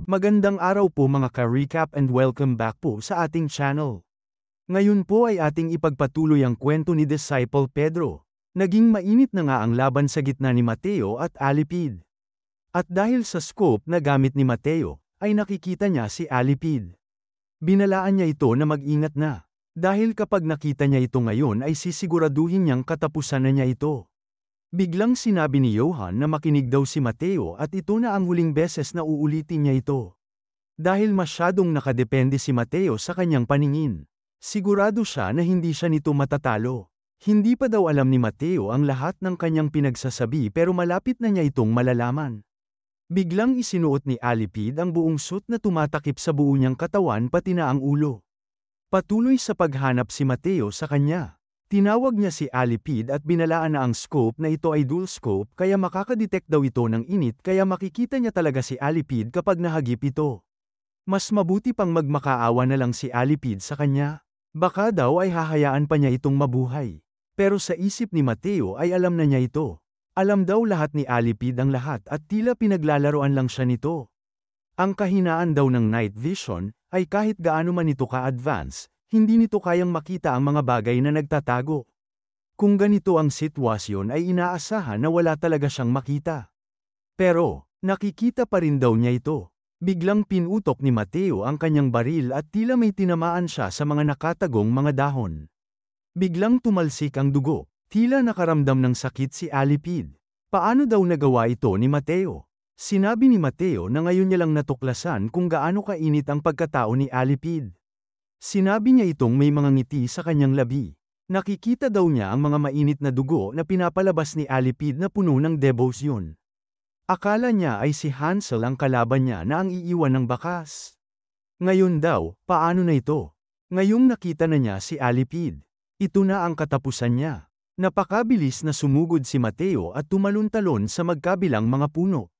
Magandang araw po mga ka-recap and welcome back po sa ating channel. Ngayon po ay ating ipagpatuloy ang kwento ni Disciple Pedro. Naging mainit na nga ang laban sa gitna ni Mateo at Alipid. At dahil sa scope na gamit ni Mateo, ay nakikita niya si Alipid. Binalaan niya ito na mag-ingat na. Dahil kapag nakita niya ito ngayon ay sisiguraduhin niyang katapusan na niya ito. Biglang sinabi ni Johan na makinig daw si Mateo at ito na ang huling beses na uulitin niya ito. Dahil masyadong nakadepende si Mateo sa kanyang paningin. Sigurado siya na hindi siya nito matatalo. Hindi pa daw alam ni Mateo ang lahat ng kanyang pinagsasabi pero malapit na niya itong malalaman. Biglang isinuot ni Alipid ang buong suit na tumatakip sa buo niyang katawan pati na ang ulo. Patuloy sa paghanap si Mateo sa kanya. Tinawag niya si Alipid at binalaan na ang scope na ito ay dual scope kaya makakadetect daw ito ng init kaya makikita niya talaga si Alipid kapag nahagip ito. Mas mabuti pang magmakaawa na lang si Alipid sa kanya. Baka daw ay hahayaan pa niya itong mabuhay. Pero sa isip ni Mateo ay alam na niya ito. Alam daw lahat ni Alipid ang lahat at tila pinaglalaroan lang siya nito. Ang kahinaan daw ng night vision ay kahit gaano man ito ka-advance, hindi nito kayang makita ang mga bagay na nagtatago. Kung ganito ang sitwasyon ay inaasahan na wala talaga siyang makita. Pero, nakikita pa rin daw niya ito. Biglang pinutok ni Mateo ang kanyang baril at tila may tinamaan siya sa mga nakatagong mga dahon. Biglang tumalsik ang dugo, tila nakaramdam ng sakit si Alipid. Paano daw nagawa ito ni Mateo? Sinabi ni Mateo na ngayon niya lang natuklasan kung gaano kainit ang pagkatao ni Alipid. Sinabi niya itong may mga ngiti sa kanyang labi. Nakikita daw niya ang mga mainit na dugo na pinapalabas ni Alipid na puno ng debosyon. Akala niya ay si Hansel ang kalaban niya na ang iiwan ng bakas. Ngayon daw, paano na ito? Ngayong nakita na niya si Alipid. Ito na ang katapusan niya. Napakabilis na sumugod si Mateo at tumalon-talon sa magkabilang mga puno.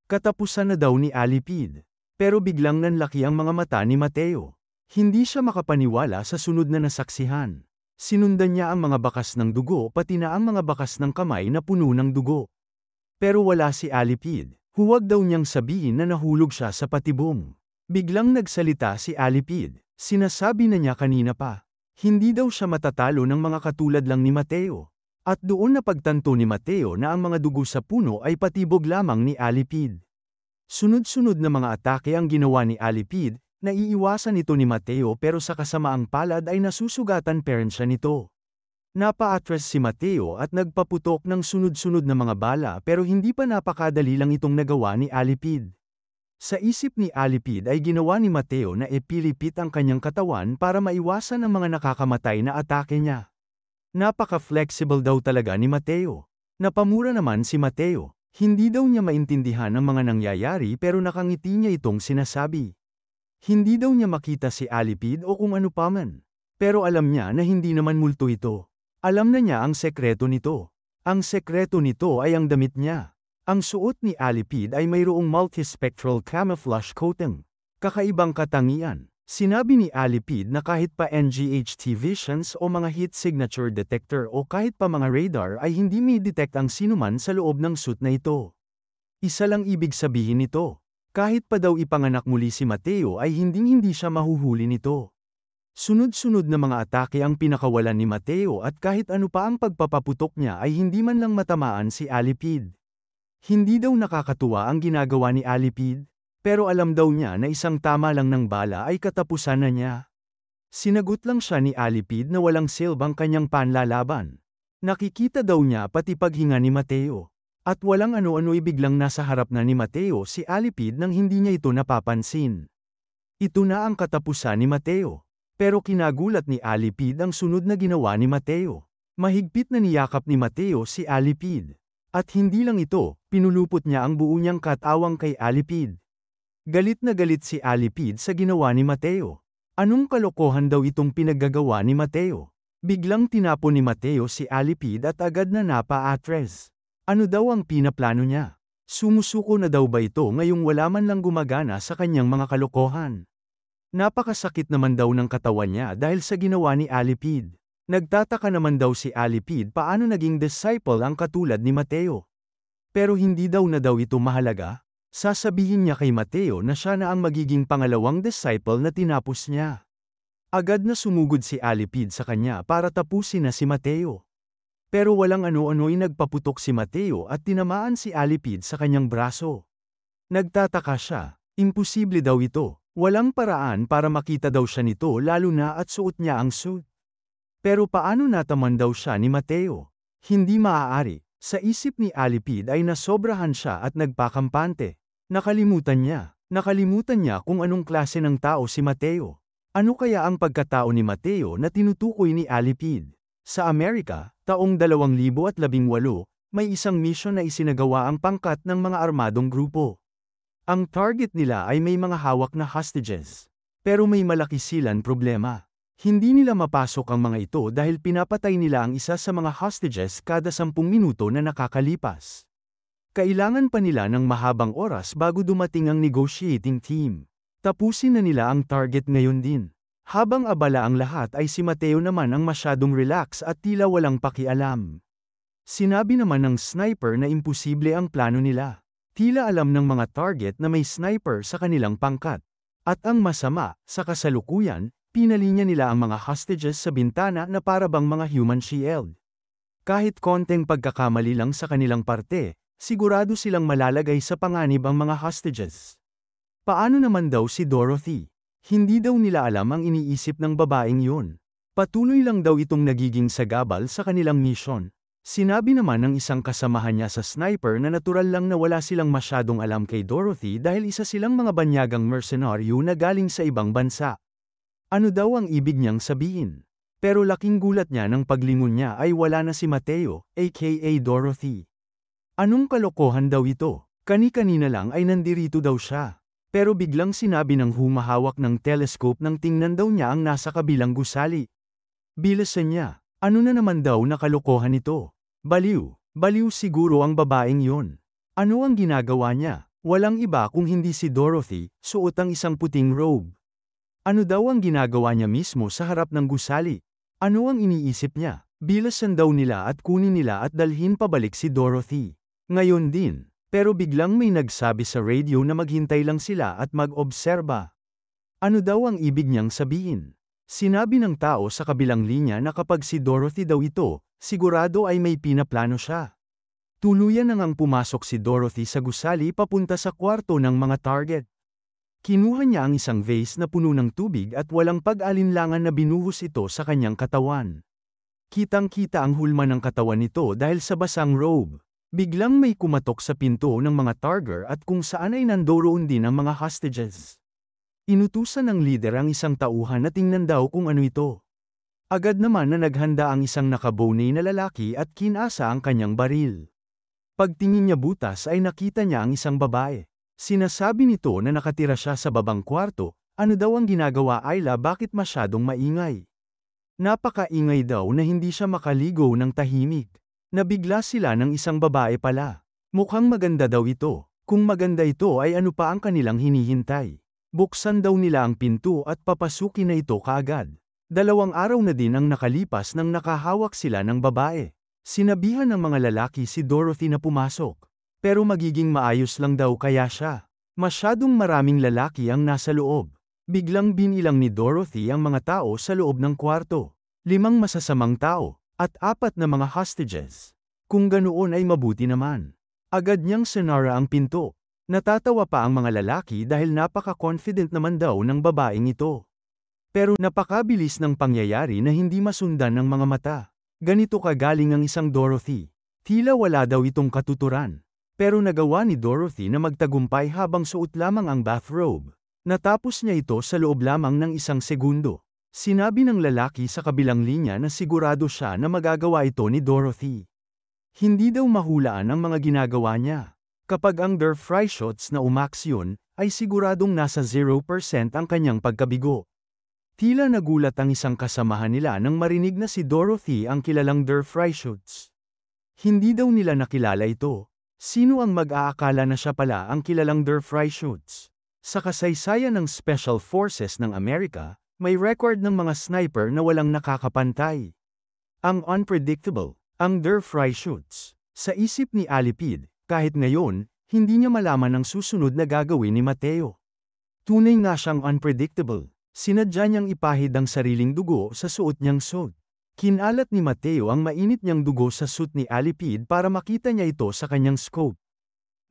Katapusan na daw ni Alipid. Pero biglang nanlaki ang mga mata ni Mateo. Hindi siya makapaniwala sa sunod na nasaksihan. Sinundan niya ang mga bakas ng dugo pati na ang mga bakas ng kamay na puno ng dugo. Pero wala si Alipid. Huwag daw niyang sabihin na nahulog siya sa patibong. Biglang nagsalita si Alipid. Sinasabi na niya kanina pa. Hindi daw siya matatalo ng mga katulad lang ni Mateo. At doon napagtanto ni Mateo na ang mga dugo sa puno ay patibog lamang ni Alipid. Sunod-sunod na mga atake ang ginawa ni Alipid. Naiiwasan ito ni Mateo pero sa kasamaang palad ay nasusugatan pa rin siya nito. Napa-atras si Mateo at nagpaputok ng sunod-sunod na mga bala pero hindi pa napakadali lang itong nagawa ni Alipid. Sa isip ni Alipid ay ginawa ni Mateo na ipilipit ang kanyang katawan para maiwasan ang mga nakakamatay na atake niya. Napaka-flexible daw talaga ni Mateo. Napamura naman si Mateo. Hindi daw niya maintindihan ang mga nangyayari pero nakangiti niya itong sinasabi. Hindi daw niya makita si Alipid o kung ano pa man. Pero alam niya na hindi naman multo ito. Alam na niya ang sekreto nito. Ang sekreto nito ay ang damit niya. Ang suot ni Alipid ay mayroong multispectral camouflage coating. Kakaibang katangian. Sinabi ni Alipid na kahit pa NGHT visions o mga heat signature detector o kahit pa mga radar ay hindi may detect ang sinuman sa loob ng suit na ito. Isa lang ibig sabihin nito. Kahit pa daw ipanganak muli si Mateo ay hindi siya mahuhuli nito. Sunod-sunod na mga atake ang pinakawalan ni Mateo at kahit ano pa ang pagpapaputok niya ay hindi man lang matamaan si Alipid. Hindi daw nakakatuwa ang ginagawa ni Alipid, pero alam daw niya na isang tama lang ng bala ay katapusan na niya. Sinagot lang siya ni Alipid na walang silbang kanyang panlalaban. Nakikita daw niya pati paghinga ni Mateo. At walang ano-ano biglang nasa harap na ni Mateo si Alipid nang hindi niya ito napapansin. Ito na ang katapusan ni Mateo. Pero kinagulat ni Alipid ang sunod na ginawa ni Mateo. Mahigpit na niyakap ni Mateo si Alipid. At hindi lang ito, pinulupot niya ang buo niyang katawang kay Alipid. Galit na galit si Alipid sa ginawa ni Mateo. Anong kalokohan daw itong pinaggagawa ni Mateo? Biglang tinapon ni Mateo si Alipid at agad na napa-atres. Ano daw ang pinaplano niya? Sumusuko na daw ba ito ngayong wala man lang gumagana sa kanyang mga kalokohan? Napakasakit naman daw ng katawan niya dahil sa ginawa ni Alipid. Nagtataka naman daw si Alipid paano naging disciple ang katulad ni Mateo. Pero hindi daw na daw ito mahalaga. Sasabihin niya kay Mateo na siya na ang magiging pangalawang disciple na tinapos niya. Agad na sumugod si Alipid sa kanya para tapusin na si Mateo. Pero walang ano-ano'y nagpaputok si Mateo at tinamaan si Alipid sa kanyang braso. Nagtataka siya, imposible daw ito, walang paraan para makita daw siya nito lalo na at suot niya ang suit. Pero paano nataman daw siya ni Mateo? Hindi maaari, sa isip ni Alipid ay nasobrahan siya at nagpakampante. Nakalimutan niya kung anong klase ng tao si Mateo. Ano kaya ang pagkatao ni Mateo na tinutukoy ni Alipid? Sa Amerika, taong 2018, may isang misyon na isinagawa ang pangkat ng mga armadong grupo. Ang target nila ay may mga hawak na hostages. Pero may malaki silang problema. Hindi nila mapasok ang mga ito dahil pinapatay nila ang isa sa mga hostages kada 10 minuto na nakakalipas. Kailangan pa nila ng mahabang oras bago dumating ang negotiating team. Tapusin na nila ang target ngayon din. Habang abala ang lahat ay si Mateo naman ang masyadong relax at tila walang pakialam. Sinabi naman ng sniper na imposible ang plano nila. Tila alam ng mga target na may sniper sa kanilang pangkat. At ang masama, sa kasalukuyan, pinalinya nila ang mga hostages sa bintana na para bang mga human shield. Kahit konteng pagkakamali lang sa kanilang parte, sigurado silang malalagay sa panganib ang mga hostages. Paano naman daw si Dorothy? Hindi daw nila alam ang iniisip ng babaeng yun. Patuloy lang daw itong nagiging sagabal sa kanilang mission. Sinabi naman ng isang kasamahan niya sa sniper na natural lang na wala silang masyadong alam kay Dorothy dahil isa silang mga banyagang mercenaryo na galing sa ibang bansa. Ano daw ang ibig niyang sabihin? Pero laking gulat niya nang paglingon niya ay wala na si Mateo, aka Dorothy. Anong kalokohan daw ito? Kani-kanina lang ay nandirito daw siya. Pero biglang sinabi ng humahawak ng telescope nang tingnan daw niya ang nasa kabilang gusali. Bilasan niya, ano na naman daw na kalokohan ito? Baliw siguro ang babaeng yon. Ano ang ginagawa niya? Walang iba kung hindi si Dorothy, suot ang isang puting robe. Ano daw ang ginagawa niya mismo sa harap ng gusali? Ano ang iniisip niya? Bilasan daw nila at kunin nila at dalhin pabalik si Dorothy. Ngayon din, pero biglang may nagsabi sa radio na maghintay lang sila at mag-obserba. Ano daw ang ibig niyang sabihin? Sinabi ng tao sa kabilang linya na kapag si Dorothy daw ito, sigurado ay may pinaplano siya. Tuluyan nang pumasok si Dorothy sa gusali papunta sa kwarto ng mga target. Kinuha niya ang isang vase na puno ng tubig at walang pag-alinlangan na binuhos ito sa kanyang katawan. Kitang-kita ang hulma ng katawan nito dahil sa basang robe. Biglang may kumatok sa pinto ng mga target at kung saan ay nandoroon din ang mga hostages. Inutusan ng leader ang isang tauhan na tingnan daw kung ano ito. Agad naman na naghanda ang isang nakaboney na lalaki at kinasa ang kanyang baril. Pagtingin niya butas ay nakita niya ang isang babae. Sinasabi nito na nakatira siya sa babang kwarto. Ano daw ang ginagawa Ayla, bakit masyadong maingay? Napakaingay daw na hindi siya makaligo ng tahimik. Nabigla sila ng isang babae pala. Mukhang maganda daw ito. Kung maganda ito ay ano pa ang kanilang hinihintay? Buksan daw nila ang pinto at papasukin na ito kaagad. 2 araw na din ang nakalipas nang nakahawak sila ng babae. Sinabihan ng mga lalaki si Dorothy na pumasok. Pero magiging maayos lang daw kaya siya. Masyadong maraming lalaki ang nasa loob. Biglang binilang ni Dorothy ang mga tao sa loob ng kwarto. 5 masasamang tao. At 4 na mga hostages. Kung ganoon ay mabuti naman. Agad niyang sinara ang pinto. Natatawa pa ang mga lalaki dahil napaka-confident naman daw ng babaeng ito. Pero napakabilis ng pangyayari na hindi masundan ng mga mata. Ganito kagaling ang isang Dorothy. Tila wala daw itong katuturan. Pero nagawa ni Dorothy na magtagumpay habang suot lamang ang bathrobe. Natapos niya ito sa loob lamang ng 1 segundo. Sinabi ng lalaki sa kabilang linya na sigurado siya na magagawa ito ni Dorothy. Hindi daw mahulaan ang mga ginagawa niya. Kapag ang fry shots na umaksyon, ay siguradong nasa 0% ang kanyang pagkabigo. Tila nagulat ang isang kasamahan nila nang marinig na si Dorothy ang kilalang fry shots. Hindi daw nila nakilala ito. Sino ang mag-aakala na siya pala ang kilalang fry shots? Sa kasaysayan ng Special Forces ng Amerika, may record ng mga sniper na walang nakakapantay. Ang unpredictable, ang fry shoots. Sa isip ni Alipid, kahit ngayon, Hindi niya malaman ang susunod na gagawin ni Mateo. Tunay nga siyang unpredictable. Sinadya niyang ipahid ang sariling dugo sa suot niyang suit. Kinalat ni Mateo ang mainit niyang dugo sa suit ni Alipid para makita niya ito sa kanyang scope.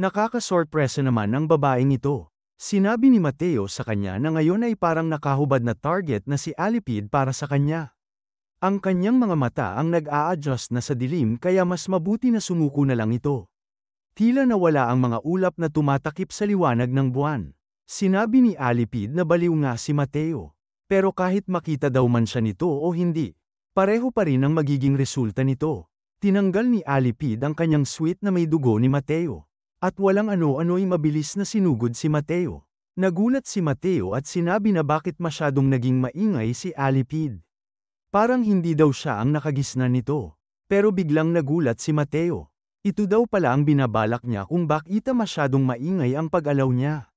Nakakasorpresa naman ang babaeng ito. Sinabi ni Mateo sa kanya na ngayon ay parang nakahubad na target na si Alipid para sa kanya. Ang kanyang mga mata ang nag-a-adjust na sa dilim kaya mas mabuti na sumuko na lang ito. Tila nawala ang mga ulap na tumatakip sa liwanag ng buwan. Sinabi ni Alipid na baliw nga si Mateo. Pero kahit makita daw man siya nito o hindi, pareho pa rin ang magiging resulta nito. Tinanggal ni Alipid ang kanyang suit na may dugo ni Mateo. At walang ano-ano'y mabilis na sinugod si Mateo. Nagulat si Mateo at sinabi na bakit masyadong naging maingay si Alipid. Parang hindi daw siya ang nakagisnan nito. Pero biglang nagulat si Mateo. Ito daw pala ang binabalak niya kung bakit masyadong maingay ang pag-alaw niya.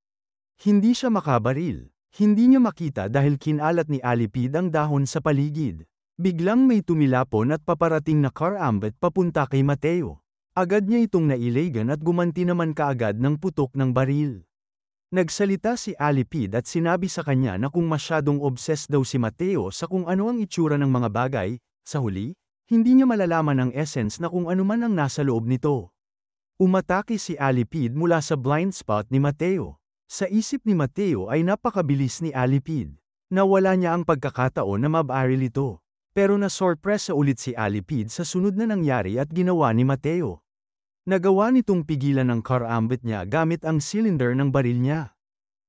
Hindi siya makabaril. Hindi niya makita dahil kinalat ni Alipid ang dahon sa paligid. Biglang may tumilapon at paparating na car ambet papunta kay Mateo. Agad niya itong nailagan at gumanti naman kaagad ng putok ng baril. Nagsalita si Alipid at sinabi sa kanya na kung masyadong obsessed daw si Mateo sa kung ano ang itsura ng mga bagay, sa huli, hindi niya malalaman ang essence na kung ano man ang nasa loob nito. Umatake si Alipid mula sa blind spot ni Mateo. Sa isip ni Mateo ay napakabilis ni Alipid. Nawala niya ang pagkakataon na mabaril ito. Pero nasorpresa ulit si Alipid sa sunod na nangyari at ginawa ni Mateo. Nagawa nitong pigilan ang car ambet niya gamit ang cylinder ng baril niya.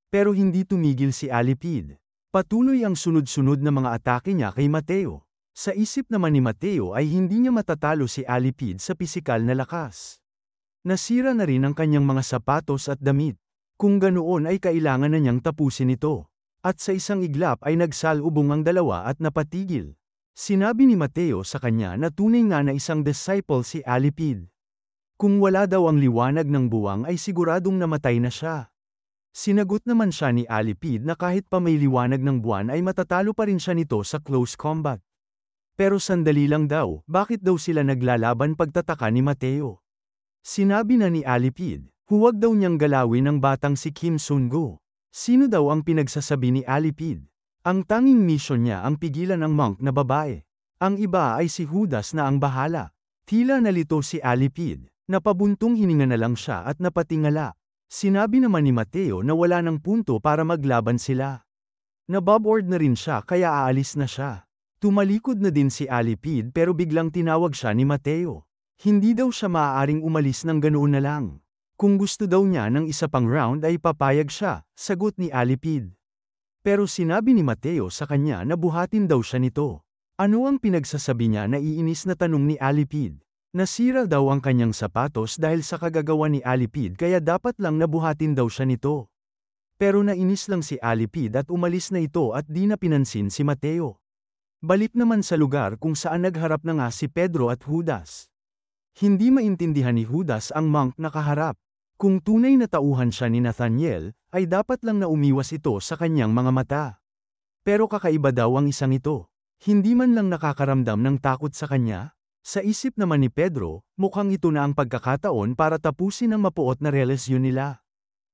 Pero hindi tumigil si Alipid. Patuloy ang sunod-sunod na mga atake niya kay Mateo. Sa isip naman ni Mateo ay hindi niya matatalo si Alipid sa pisikal na lakas. Nasira na rin ang kanyang mga sapatos at damit. Kung ganoon ay kailangan na niyang tapusin ito. At sa isang iglap ay nagsalubong ang dalawa at napatigil. Sinabi ni Mateo sa kanya na tunay nga na isang disciple si Alipid. Kung wala daw ang liwanag ng buwang ay siguradong namatay na siya. Sinagot naman siya ni Alipid na kahit pa may liwanag ng buwan ay matatalo pa rin siya nito sa close combat. Pero sandali lang daw, bakit daw sila naglalaban pagtataka ni Mateo? Sinabi na ni Alipid. Huwag daw niyang galawin ang batang si Kim Sun-go. Sino daw ang pinagsasabi ni Alipid? Ang tanging mission niya ang pigilan ang monk na babae. Ang iba ay si Judas na ang bahala. Tila nalito si Alipid. Napabuntong hininga na lang siya at napatingala. Sinabi naman ni Mateo na wala ng punto para maglaban sila. Naboboard na rin siya kaya aalis na siya. Tumalikod na din si Alipid pero biglang tinawag siya ni Mateo. Hindi daw siya maaaring umalis ng ganoon na lang. Kung gusto daw niya ng isa pang round ay papayag siya, sagot ni Alipid. Pero sinabi ni Mateo sa kanya na buhatin daw siya nito. Ano ang pinagsasabi niya na iinis na tanong ni Alipid? Nasira daw ang kanyang sapatos dahil sa kagagawa ni Alipid kaya dapat lang nabuhatin daw siya nito. Pero nainis lang si Alipid at umalis na ito at di na pinansin si Mateo. Balik naman sa lugar kung saan nagharap na nga si Pedro at Judas. Hindi maintindihan ni Judas ang monk na kaharap. Kung tunay na tauhan siya ni Nathaniel, ay dapat lang na umiwas ito sa kanyang mga mata. Pero kakaiba daw ang isang ito. Hindi man lang nakakaramdam ng takot sa kanya. Sa isip naman ni Pedro, mukhang ito na ang pagkakataon para tapusin ang mapuot na relasyon nila.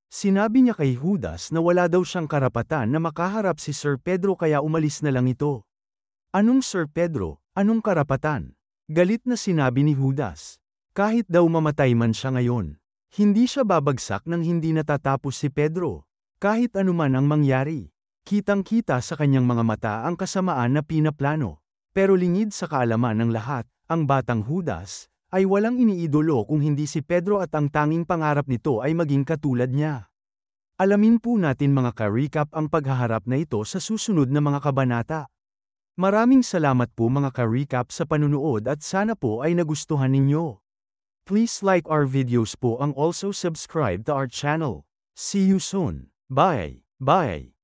Sinabi niya kay Judas na wala daw siyang karapatan na makaharap si Sir Pedro kaya umalis na lang ito. Anong Sir Pedro? Anong karapatan? Galit na sinabi ni Judas. Kahit daw mamatay man siya ngayon. Hindi siya babagsak nang hindi natatapos si Pedro. Kahit anuman ang mangyari. Kitang-kita sa kanyang mga mata ang kasamaan na pinaplano. Pero lingid sa kaalaman ng lahat, ang batang Judas, ay walang iniidolo kung hindi si Pedro at ang tanging pangarap nito ay maging katulad niya. Alamin po natin mga ka-recap ang paghaharap na ito sa susunod na mga kabanata. Maraming salamat po mga ka-recap sa panunood at sana po ay nagustuhan ninyo. Please like our videos po and also subscribe to our channel. See you soon. Bye. Bye.